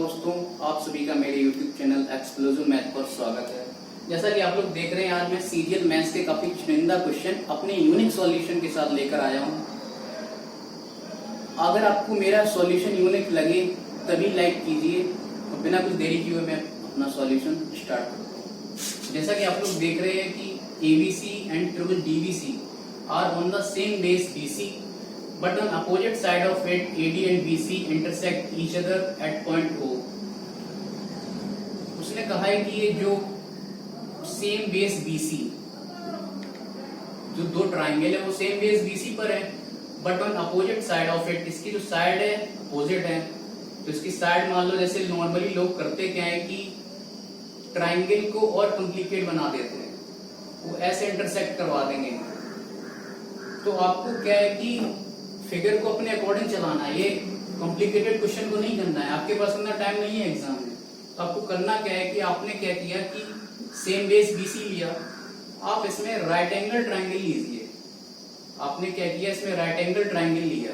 दोस्तों, आप सभी का मेरे YouTube चैनल एक्सप्लोसिव मैथ पर स्वागत है। जैसा कि आप लोग देख रहे हैं, आज मैं सीरियल मैथ्स के काफी चुनिंदा क्वेश्चन अपने यूनिक सॉल्यूशन के साथ लेकर आया हूं। अगर आपको मेरा सॉल्यूशन यूनिक लगे तभी लाइक कीजिए, तो बिना कुछ देरी किए मैं अपना सॉल्यूशन स्टार्ट करता हूँ। जैसा कि आप लोग देख रहे हैं कि ABC and triple DBC are on the same base BC, but on opposite side of it AD and BC intersect each other at point O। उसने कहा है कि ये जो सेम बेस BC, जो दो ट्राइंगल है वो सेम बेस BC पर है, but on opposite side of it, इसकी जो साइड है अपोजिट है। तो इसकी साइड मान लो, जैसे नॉर्मली लोग करते क्या है कि ट्राइंगल को और कॉम्प्लिकेट बना देते हैं, वो ऐसे इंटरसेक्ट करवा देंगे। तो आपको क्या है कि फिगर को अपने अकॉर्डिंग चलाना है, ये कॉम्प्लिकेटेड क्वेश्चन को नहीं करना है। आपके पास इतना टाइम नहीं है एग्जाम में, तो आपको करना क्या है कि आपने क्या किया कि सेम बेस BC लिया, आप इसमें राइट एंगल ट्राइंगल लीजिए। आपने क्या किया, इसमें राइट एंगल ट्राइंगल लिया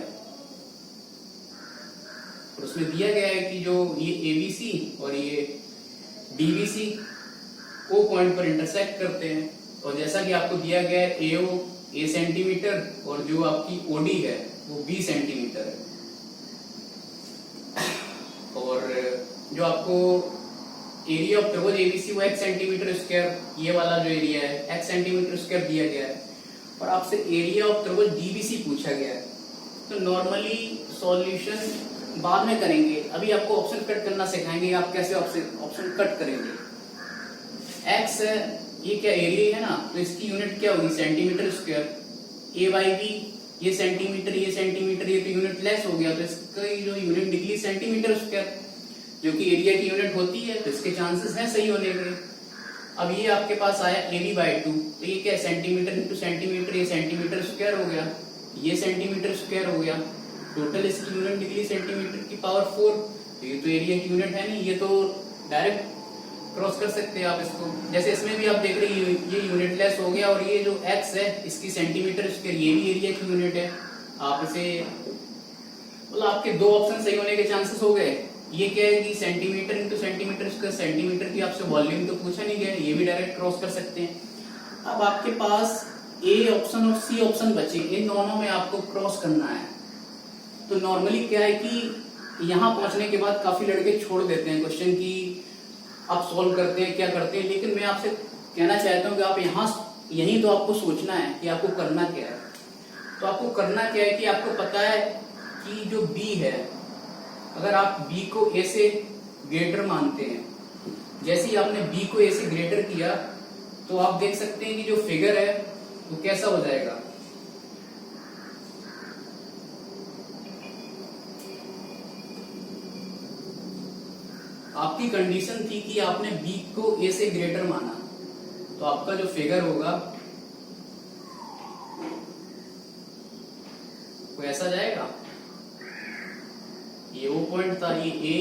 और उसमें दिया गया है कि जो ये ABC और ये DBC O पॉइंट पर इंटरसेक्ट करते हैं। और जैसा कि आपको दिया गया है AO A सेंटीमीटर और जो आपकी OD है वो 20 सेंटीमीटर है, और जो आपको एरिया ऑफ ट्रिपल ABC वो x सेंटीमीटर स्क्वायर, ये वाला जो एरिया है x सेंटीमीटर स्क्वायर दिया गया है, और आपसे एरिया ऑफ ट्रिपल DBC पूछा गया है। तो नॉर्मली सॉल्यूशन बाद में करेंगे, अभी आपको ऑप्शन कट करना सिखाएंगे, आप कैसे ऑप्शन कट करेंगे। x है, ये क्या एरिया है ना, तो इसकी यूनिट क्या होगी, सेंटीमीटर स्क्वायर। A/B, ये सेंटीमीटर, ये सेंटीमीटर, ये तो यूनिट लेस हो गया, तो इसकी जो यूनिट निकली सेंटीमीटर स्क्वायर, जो कि एरिया की यूनिट होती है, तो इसके चांसेस हैं सही होने के। अब ये आपके पास आया AB/2, तो ये क्या है, सेंटीमीटर इंटू सेंटीमीटर, ये सेंटीमीटर स्क्वायर हो गया, ये सेंटीमीटर स्क्वायर हो गया, टोटल इसकी यूनिट निकली सेंटीमीटर की पावर 4। तो ये तो एरिया की यूनिट है नहीं, ये तो डायरेक्ट क्रॉस कर सकते हैं आप इसको। जैसे इसमें भी आप देख रहे हैं ये यूनिट लेस हो गया, और ये जो x है इसकी सेंटीमीटर स्क्वायर, ये भी एरिया की यूनिट है। आप इसे मतलब आपके दो ऑप्शन सही होने के चांसेस हो गए। ये क्या है कि centimetre into centimetre square, centimetre की आपसे वॉल्यूम तो पूछा नहीं गया, ये भी डायरेक्ट क्रॉस कर सकते हैं। अब आपके पास A ऑप्शन और C ऑप्शन बचे, इन दोनों में आपको क्रॉस करना है। तो नॉर्मली क्या है कि यहाँ पहुंचने के बाद काफी लड़के छोड़ देते हैं क्वेश्चन की, आप सॉल्व करते हैं क्या करते हैं, लेकिन मैं आपसे कहना चाहता हूं कि आप यही तो आपको सोचना है कि आपको करना क्या है। तो आपको करना क्या है कि आपको पता है कि जो B है, अगर आप B को A से ग्रेटर मानते हैं, जैसे ही आपने B को A से ग्रेटर किया, तो आप देख सकते हैं कि जो फिगर है वो कैसा हो जाएगा। आपकी कंडीशन थी कि आपने B को A से ग्रेटर माना, तो आपका जो फिगर होगा वो ऐसा जाएगा। ये वो पॉइंट था, ये A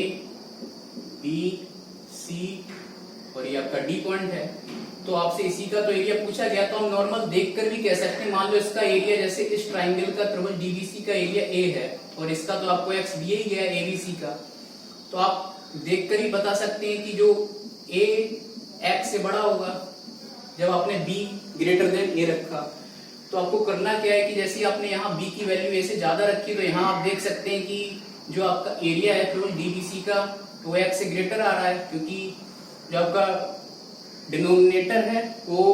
B C और ये आपका D पॉइंट है। तो आपसे इसी का तो एरिया पूछा गया, तो हम नॉर्मल देखकर भी कह सकते हैं। मान लो इसका एरिया, जैसे इस ट्राइंगल का ट्रिपल DBC का एरिया A है, और इसका तो आपको x दिया ही गया है ABC का, तो आप देखकर ही बता सकते हैं कि जो A x से बड़ा होगा जब आपने B ग्रेटर देन A रखा। तो आपको करना क्या है कि जैसे आपने यहाँ B की वैल्यू A से ज्यादा रखी, तो यहाँ आप देख सकते हैं कि जो आपका एरिया है ट्रिपल DBC का वो x से ग्रेटर आ रहा है, क्योंकि जो आपका डिनोमिनेटर है वो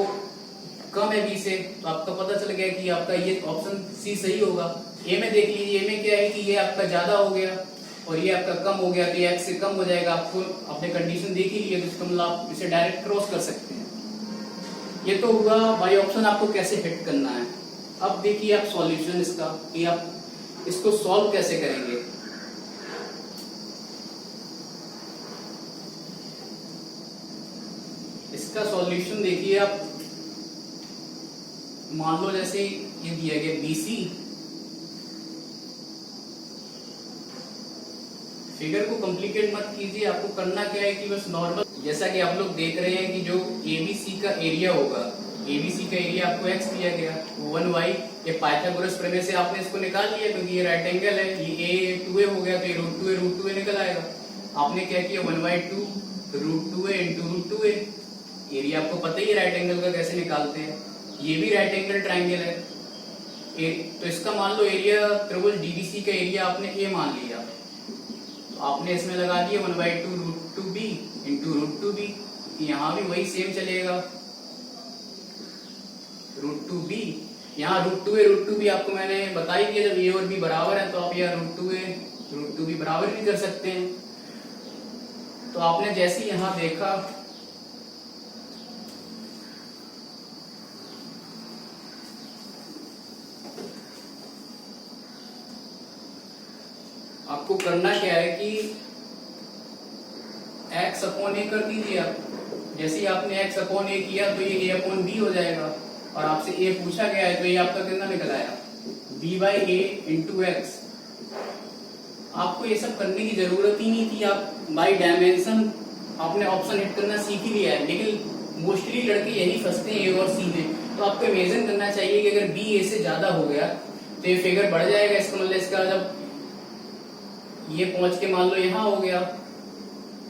कम है B से। तो आपका पता चल गया कि आपका ये ऑप्शन C सही होगा। A में देख लीजिए, A में क्या है कि ये आपका ज्यादा हो गया और ये आपका कम हो गया, तो ये x से कम हो जाएगा। आपको अपने कंडीशन देख ही लिया, तो इसका मतलब आप इसे डायरेक्ट क्रॉस कर सकते हैं। ये तो हुआ बाई ऑप्शन आपको कैसे हिट करना है। अब देखिए आप सॉल्यूशन इसका, कि आप इसको सॉल्व कैसे करेंगे। इसका सॉल्यूशन देखिए आप, मान लो जैसे ये दिया गया BC, फिगर को कॉम्प्लिकेट मत कीजिए। आपको करना क्या है कि बस नॉर्मल, जैसा कि आप लोग देख रहे हैं कि जो ABC का एरिया होगा, ABC का एरिया आपको x दिया गया 1y, ये पाइथागोरस प्रमेय से आपने इसको निकाल लिया, क्योंकि ये राइट एंगल है, ये a 2a हो गया, तो ये √2a निकल आएगा। आपने क्या किया 1/2 √2a इंटू √2a। एरिया आपको पता ही है राइट एंगल का कैसे निकालते हैं, ये भी राइट एंगल ट्राइंगल है। तो इसका मान लो एरिया त्रिभुज डीबीसी का एरिया आपने ए मान लिया, तो आपने इसमें लगा दिया 1/2 √2b इंटू √2b। यहाँ भी वही सेम चलेगा, √2b। यहाँ √2a √2b आपको मैंने बता ही दिया, जब ए और बी बराबर है तो आप यहाँ √2a √2b बराबर भी कर सकते हैं। तो आपने जैसे यहाँ देखा आपको करना क्या है कि x/a कर दीजिए आप। जैसे ही आपने x/a किया तो ये a/b हो जाएगा, और आपसे a पूछा गया है तो ये आपका कितना निकल आया b/a इंटू x। आपको ये सब करने की जरूरत ही नहीं थी, आप बाय डायमेंशन आपने ऑप्शन हिट करना सीख ही लिया है। लेकिन मोस्टली लड़के यही फंसते हैं ए और सी में। तो आपको इमेजिन करना चाहिए कि अगर b a से ज्यादा हो गया तो ये फिगर बढ़ जाएगा। इसका मतलब इसका जब ये पहुंच के मान लो यहाँ हो गया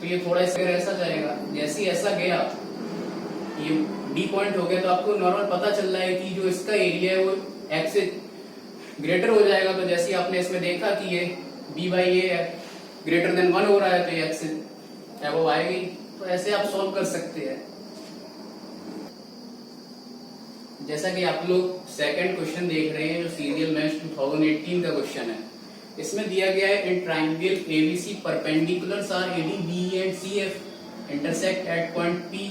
तो ये थोड़ा इस फिगर ऐसा जाएगा। जैसे ही ऐसा गया ये डी पॉइंट हो गया तो आपको नॉर्मल पता चल रहा है कि जो इसका एरिया है वो x से ग्रेटर हो जाएगा। तो जैसे आपने इसमें देखा कि ये b/a ग्रेटर देन 1 हो रहा है तो ये x से अबव आएगी। तो ऐसे आप सॉल्व कर सकते हैं। जैसा कि आप लोग सेकंड क्वेश्चन देख रहे हैं जो सीरियल मैथ्स 2018 का क्वेश्चन है, इसमें दिया गया है in triangle ABC perpendiculars are AD B and CF intersect at point P.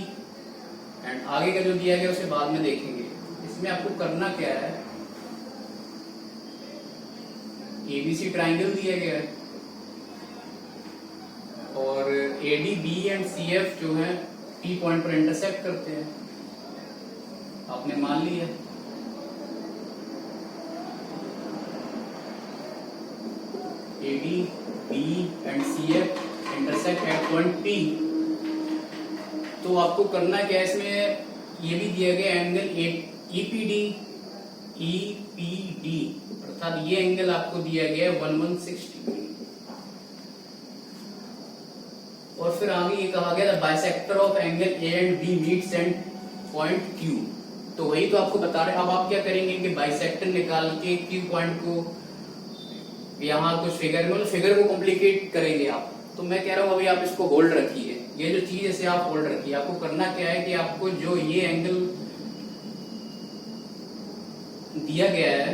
And आगे का जो दिया गया उसे बाद में देखेंगे। इसमें आपको करना क्या है, एबीसी ट्राइंगल दिया गया है और एडी बी एंड सीएफ जो है पी पॉइंट पर इंटरसेक्ट करते हैं, आपने मान लिया। AD, B and CF intersect at point P। तो आपको करना क्या है, इसमें ये भी दिया गया एंगल EPD अर्थात ये एंगल आपको दिया गया है 116 डिग्री। और फिर आगे ये कहा गया bisector of angle A and B meets and point Q। तो वही तो आपको बता रहे। अब आप क्या करेंगे कि बाइसेक्टर निकाल के Q पॉइंट को यहाँ कुछ फिगर को कॉम्प्लिकेट करेंगे आप। तो मैं कह रहा हूँ अभी आप इसको होल्ड रखिए, ये जो चीज है आप होल्ड रखिए। आपको करना क्या है कि आपको जो ये एंगल दिया गया है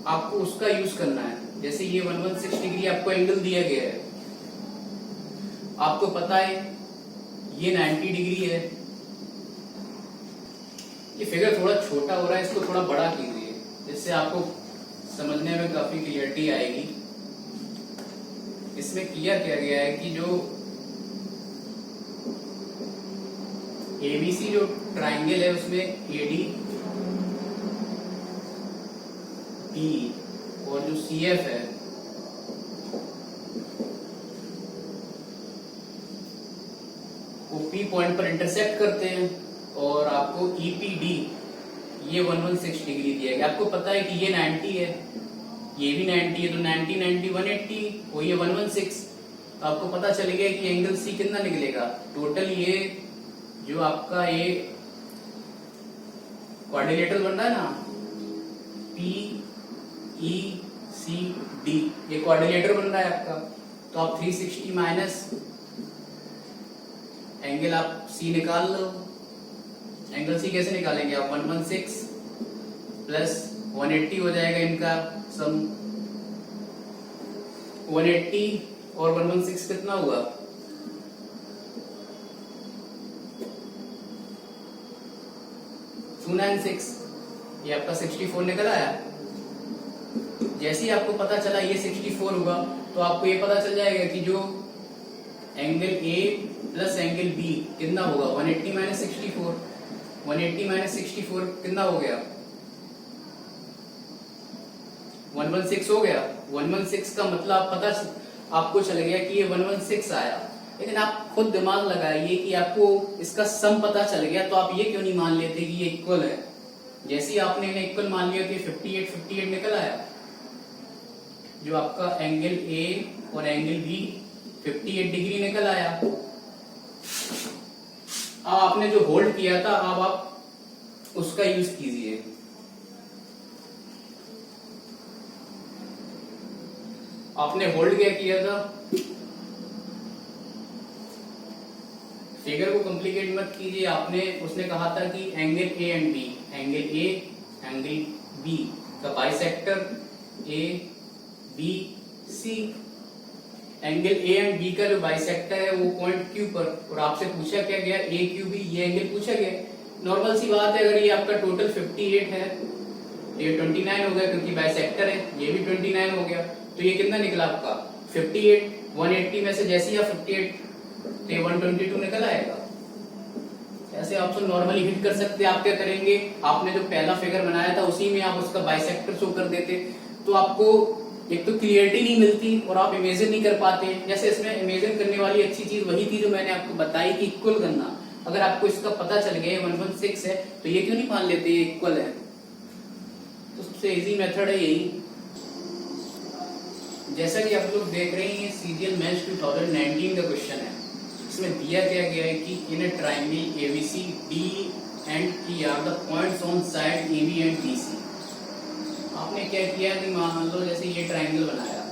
आपको उसका यूज करना है। जैसे ये 116 डिग्री आपको एंगल दिया गया है, आपको पता है ये 90 डिग्री है। ये फिगर थोड़ा छोटा हो रहा है, इसको थोड़ा बड़ा कीजिए जिससे आपको समझने में काफी क्लियरिटी आएगी। इसमें किया क्या गया है कि जो एबीसी जो ट्राइंगल है उसमें एडी बी और जो सीएफ है वो पी पॉइंट पर इंटरसेक्ट करते हैं। और आपको ईपीडी ये 116 डिग्री दिया गया। आपको पता है कि ये 90 है, ये भी 90 है, तो 90 90 180 और ये 116। तो आपको पता चल गया कि एंगल सी कितना निकलेगा। टोटल ये जो आपका ये क्वाड्रिलेटरल बन रहा है ना पी ई सी डी, ये क्वाड्रिलेटर बन रहा है आपका। तो आप 360 माइनस एंगल आप सी निकाल लो। एंगल सी कैसे निकालेंगे आप 116 प्लस 180 हो जाएगा इनका सम। 180 और 116 कितना हुआ 296। ये आपका 64 निकल आया। जैसे ही आपको पता चला ये 64 हुआ तो आपको ये पता चल जाएगा कि जो angle A plus angle B कितना होगा 180 माइनस 64। 180 माइनस 64 कितना हो गया 116 हो गया। 116 का मतलब पता आपको चल गया कि ये 116 आया। लेकिन आप खुद दिमाग लगाइए कि आपको इसका सम पता चल गया तो आप ये क्यों नहीं मान लेते कि ये इक्वल है। जैसे ही आपने इन्हें इक्वल मान लिया तो 58 निकल आया। जो आपका एंगल ए और एंगल बी 58 डिग्री निकल आया। अब आपने जो होल्ड किया था अब आप उसका यूज कीजिए। आपने होल्ड क्या किया था, फिगर को कॉम्प्लिकेट मत कीजिए। आपने उसने कहा था कि angle A and B, angle A angle B का bisector A B C, angle A and B का जो बाइसेक्टर है वो पॉइंट क्यू पर, और आपसे पूछा क्या गया ए क्यू बी, ये एंगल पूछा गया। नॉर्मल सी बात है, अगर ये आपका टोटल 58 है तो ये 29 हो गया क्योंकि बाइसेक्टर है, ये भी 29 हो गया, तो ये कितना निकला आपका 58। 180 में से जैसे ही आप 58 तो ये 122 निकल आएगा। ऐसे आप तो नॉर्मली हिट कर सकते हैं। आप क्या करेंगे, आपने जो पहला फिगर बनाया था उसी में आप उसका बाइसेक्टर शो कर देते, तो आपको एक तो क्लियरिटी नहीं मिलती और आप इमेजिन नहीं कर पाते। जैसे इसमें इमेजिन करने वाली अच्छी चीज वही थी जो मैंने आपको बताई कि इक्वल करना। अगर आपको इसका पता चल गया 116 है तो ये क्यों नहीं मान लेते ये इक्वल है। तो सबसे इजी मेथड है यही। जैसा कि आप लोग देख रहे हैं ये सीजीएल मेंस 2019 का क्वेश्चन है। इसमें दिया क्या गया है कि in a triangle ABC D and E are the points on side AB and BC. आपने क्या किया कि मान लो जैसे ये ट्रायंगल बनाया,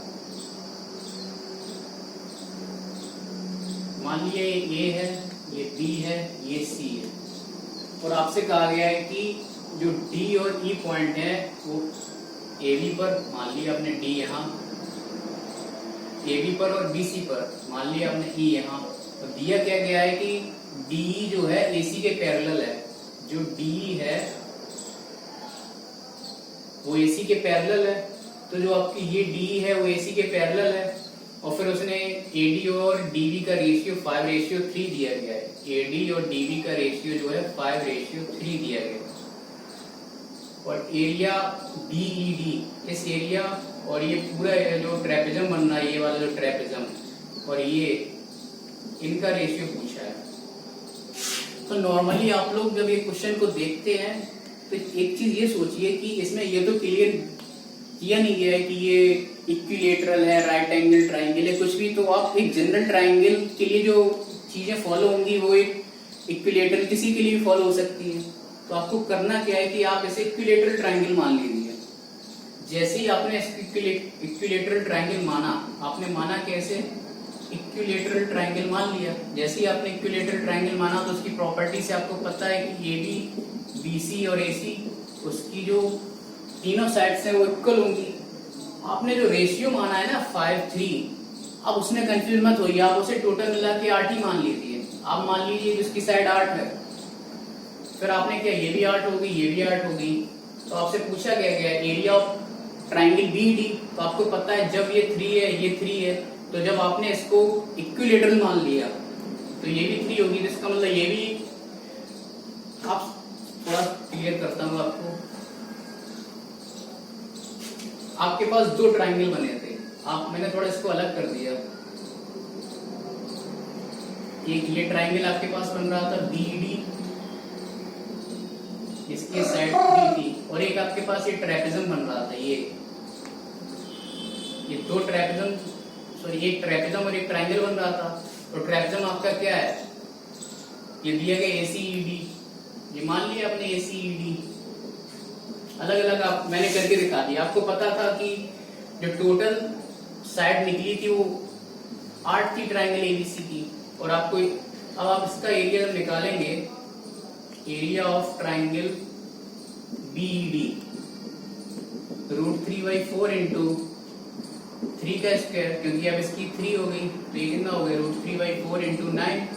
मान लिया ये ए है, ये बी है, ये सी है, और आपसे कहा गया है कि जो डी और ई पॉइंट है वो ए बी पर, मान लिया आपने डी यहाँ ए बी पर, और बी सी पर मान लिया आपने ई यहाँ। तो दिया क्या गया है कि डी जो है ए सी के पैरेलल है, जो डी है वो एसी के पैरेलल है, तो जो आपकी ये डी है वो एसी के पैरेलल है। और फिर उसने एडी और डीबी का रेशियो 5:3 दिया गया है। एडी और डीबी का रेशियो जो है 5:3 दिया गया है। और एरिया बीईडी, इस एरिया और ये पूरा जो ट्रेपेजम बन रहा है, ये वाला जो ट्रेपेजम और ये इनका रेशियो पूछा है। तो नॉर्मली आप लोग जब ये क्वेश्चन को देखते हैं तो एक चीज ये सोचिए कि इसमें ये तो क्लियर किया नहीं गया है कि ये इक्विलेटरल है, राइट एंगल ट्राइंगल है, कुछ भी। तो आप एक जनरल ट्राइंगल के लिए जो चीजें फॉलो होंगी वो एक इक्विलेटरल किसी के लिए भी फॉलो हो सकती है। तो आपको करना क्या है कि आप इसे इक्विलेटरल ट्राइंगल मान लीजिए। जैसे ही आपने इक्विलेटरल ट्राइंगल माना, आपने माना कैसे, इक्विलेटरल ट्राइंगल मान लिया। जैसे ही आपने इक्विलेटरल ट्राइंगल माना तो उसकी प्रॉपर्टी से आपको पता है कि ए बी, बीसी और एसी उसकी जो तीनों साइड्स हैं वो इक्वल होंगी। आपने जो रेशियो माना है ना 5:3, अब उसमें कंफ्यूज मत होइए, आप उसे टोटल मिला के 8 ही मान लीजिए। आप मान लीजिए जिसकी साइड 8 है, फिर आपने क्या, ये भी 8 होगी, ये भी 8 होगी। तो आपसे पूछा क्या गया एरिया ऑफ ट्राइंगल बीडी, तो आपको पता है जब ये 3 है ये 3 है, तो जब आपने इसको इक्विलेटरल मान लिया तो ये भी 3 होगी। जिसका मतलब ये भी, आप थोड़ा क्लियर करता हूं आपको। आपके पास 2 ट्राइंगल बने थे, मैंने थोड़ा इसको अलग कर दिया। एक ये ट्राइंगल आपके पास बन रहा था बीडी, इसकी साइड 3 थी, और एक आपके पास ये ट्रेपेजम बन रहा था। ये 2 ट्रेपेजम, सॉरी एक ट्रेपेजम और एक ट्राइंगल बन रहा था। तो ट्रेपेजम आपका क्या है, ये दिया गया एसीईडी, ये मान लिया आपने एसीईडी। अलग अलग आप मैंने करके दिखा दिया। आपको पता था कि जो टोटल साइड निकली थी वो 8 थी ट्राइंगल एबीसी की। और आपको अब आप इसका एरिया जब निकालेंगे, area of triangle B.Ed √3/4 into 3 का स्क्वायर, क्योंकि अब इसकी 3 हो गई तो ये कितना हो गया √3/4 इंटू 9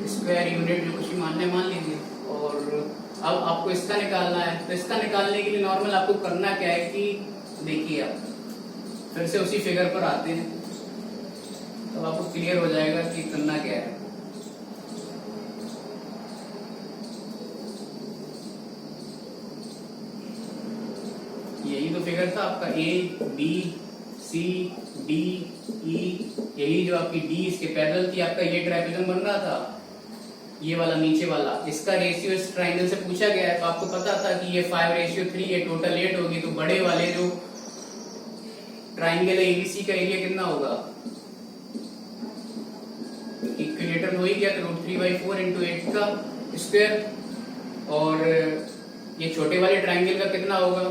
स्क्वायर यूनिट, जो कुछ भी मानना है मान लीजिए। और अब आपको इसका निकालना है, तो इसका निकालने के लिए नॉर्मल आपको करना क्या है कि देखिए, आप फिर से उसी फिगर पर आते हैं तो आपको क्लियर हो जाएगा कि करना क्या है। यही तो फिगर था आपका ए बी सी डी ई, यही जो आपकी डी इसके पैरेलल थी। आपका ये ट्राइपेजम बन रहा था, ये वाला नीचे वाला, इसका रेशियो इस ट्राइंगल से पूछा गया है। तो आपको पता था कि ये 5:3 है, टोटल 8 होगी। तो बड़े वाले जो ट्राइंगल है एबीसी का एरिया कितना होगा, इक्विलेटरल हो ही गया तो √3/4 इंटू 8 का स्क्वायर। और ये छोटे वाले ट्राइंगल का कितना होगा,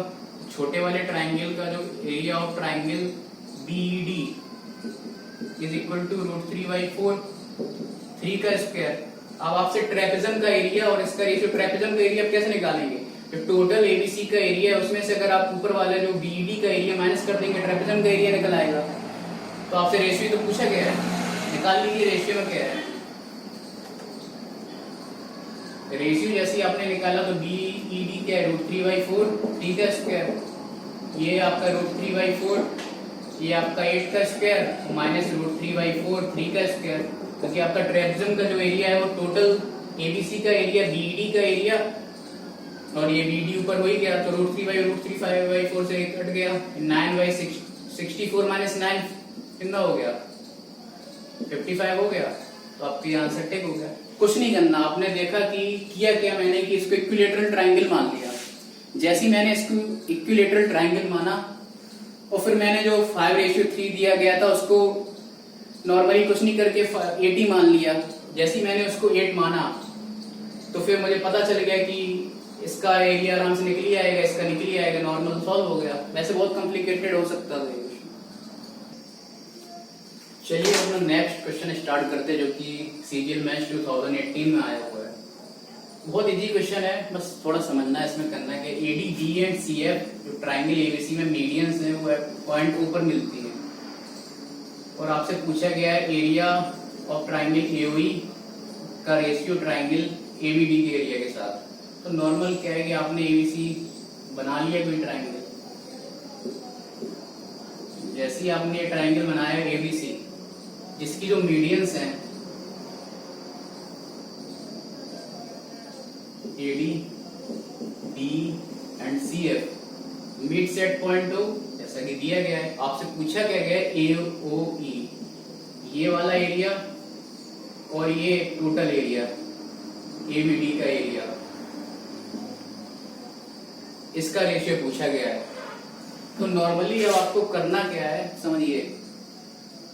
छोटे वाले ट्राइंगल का जो area of triangle BD is equal to √3/4 3 का स्क्वायर। अब आपसे ट्रेपेजम का एरिया और इसका रेशियो, ट्रेपेजम का एरिया आप कैसे निकालेंगे, जो टोटल एबीसी का एरिया है उसमें से अगर आप ऊपर वाले जो बीडी का एरिया माइनस कर देंगे ट्रेपेजम का एरिया निकल आएगा। तो आपसे रेशियो तो पूछा गया है, निकाल लीजिए रेशियो में क्या है। रेशियो जैसे आपने निकाला तो बीईडी क्या है, √3/4 3 का स्क्वायर, ये आपका √3/4, ये आपका 8 का स्क्वायर माइनस √3/4 3 का स्क्वायर, क्योंकि आपका ट्रेपेजम का जो एरिया है वो टोटल एबीसी का एरिया बीईडी का एरिया और ये बीडी ऊपर हो ही गया तो √3/4 से कट गया, 9/64 माइनस 9 कितना हो गया, 55 हो गया। तो आपकी आंसर टिक हो गया। कुछ नहीं करना, आपने देखा कि किया क्या मैंने कि इसको इक्विलेटरल ट्राइंगल मान लिया। जैसे ही मैंने इसको इक्विलेटरल ट्राइंगल माना और फिर मैंने जो 5:3 दिया गया था उसको नॉर्मली कुछ नहीं करके 8 ही मान लिया। जैसे ही मैंने उसको 8 माना तो फिर मुझे पता चल गया कि इसका एरिया आराम से निकल ही आएगा, इसका निकल ही आएगा, नॉर्मल सॉल्व हो गया। वैसे बहुत कॉम्प्लिकेटेड हो सकता था। चलिए अपना नेक्स्ट क्वेश्चन स्टार्ट करते हैं जो कि सीजीएल मैथ्स 2018 में आया हुआ है। बहुत इजी क्वेश्चन है, बस थोड़ा समझना है, इसमें करना है कि एडी बी एंड सीएफ जो ट्राइंगल एबीसी में मीडियंस हैं वो पॉइंट ऊपर मिलती है और आपसे पूछा गया है एरिया ऑफ ट्राइंगल एओई का रेशियो ट्राइंगल एबीडी के एरिया के साथ। तो नॉर्मल क्या है कि आपने एबीसी बना लिया कोई ट्राइंगल, जैसे ही आपने ट्राइंगल बनाया एबीसी जिसकी जो मीडियंस हैं AD B and CF mid set point हो जैसा कि दिया गया है। आपसे पूछा क्या गया है एओई, ये वाला एरिया और ये टोटल एरिया एबीडी का एरिया, इसका रेशियो पूछा गया है। तो नॉर्मली अब आपको करना क्या है समझिए,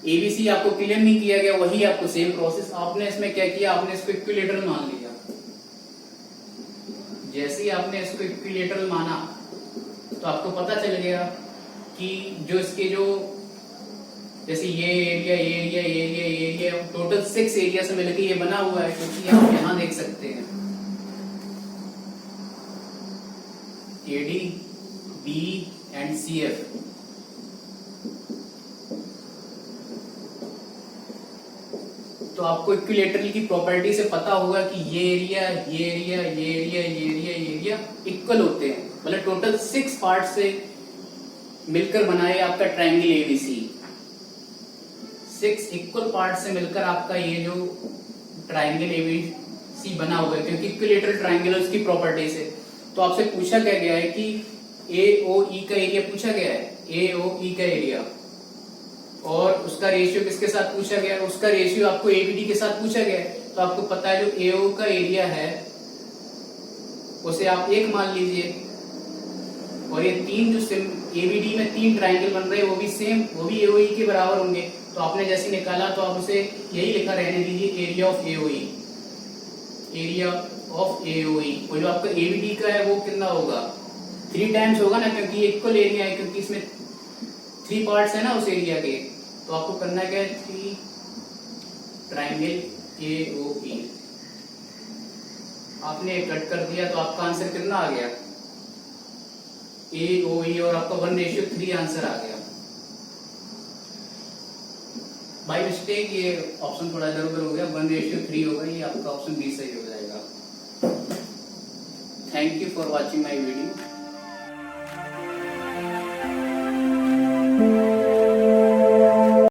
एबीसी आपको क्लियर नहीं किया गया, वही आपको सेम प्रोसेस आपने इसमें क्या किया, आपने इसको इक्विलेटरल मान लिया। जैसे ही आपने इसको इक्विलेटरल माना तो आपको पता चल गया कि जो इसके जो जैसे ये एरिया टोटल 6 एरिया से मिलकर ये बना हुआ है, क्योंकि आप यहां देख सकते हैं एडी बी एंड सीएफ। तो आपको इक्विलेटरल की प्रॉपर्टी से पता होगा कि ये एरिया इक्वल होते हैं, मतलब टोटल 6 पार्ट से मिलकर बनाए आपका ट्राइंगल एबीसी। 6 इक्वल पार्ट से मिलकर आपका ये जो ट्राइंगल एबीसी बना हुआ है, क्योंकि इक्विलेटरल ट्राइंगल है उसकी प्रॉपर्टी से। तो आपसे पूछा क्या गया है कि एओई का एरिया पूछा गया है, एओई का एरिया और उसका रेशियो किसके साथ पूछा गया है, उसका रेशियो आपको एबीडी के साथ पूछा गया है। तो आपको पता है जो एओ का एरिया है उसे आप 1 मान लीजिए और ये 3 जो एबीडी में 3 ट्राइंगल बन रहे हैं वो भी सेम, वो भी एओई के बराबर होंगे। तो आपने जैसे निकाला तो आप उसे यही लिखा रहने दीजिए area of AOE, area of AOE. और जो आपका एबीडी का है वो कितना होगा, 3 टाइम्स होगा ना, क्योंकि ये इक्वल एरिया है, क्योंकि इसमें 3 पार्ट्स है ना उस एरिया के। तो आपको करना क्या है, 3 ट्राइंगल एओई आपने कट कर दिया तो आपका आंसर कितना आ गया एओई और आपका 1:3 आंसर आ गया। बाय मिस्टेक ये ऑप्शन थोड़ा इधर उधर हो गया, 1:3 होगा, ये आपका ऑप्शन बी सही हो जाएगा। Thank you for watching my video.